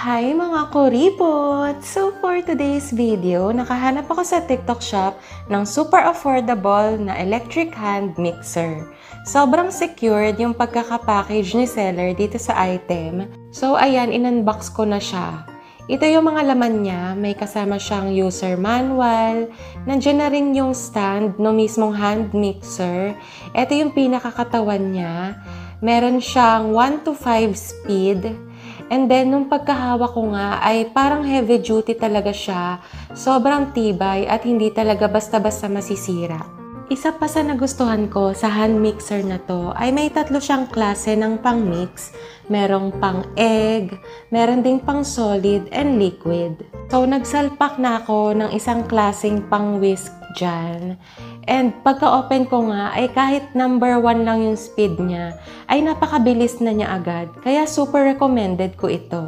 Hi mga kuripot! So for today's video, nakahanap ako sa TikTok shop ng super affordable na electric hand mixer. Sobrang secured yung pagkakapackage ni seller dito sa item. So ayan, in-unbox ko na siya. Ito yung mga laman niya, may kasama siyang user manual, nandiyan na rin yung stand no mismong hand mixer. Ito yung pinakakatawan niya, meron siyang 1 to 5 speed. And then, nung pagkahawak ko nga ay parang heavy duty talaga siya. Sobrang tibay at hindi talaga basta-basta masisira. Isa pa sa nagustuhan ko sa hand mixer na to ay may tatlo siyang klase ng pang-mix. Merong pang-egg, meron ding pang-solid and liquid. So, nagsalpak na ako ng isang klaseng pang-whisk dyan. And pagka-open ko nga ay kahit number 1 lang yung speed niya, ay napakabilis na niya agad. Kaya super recommended ko ito.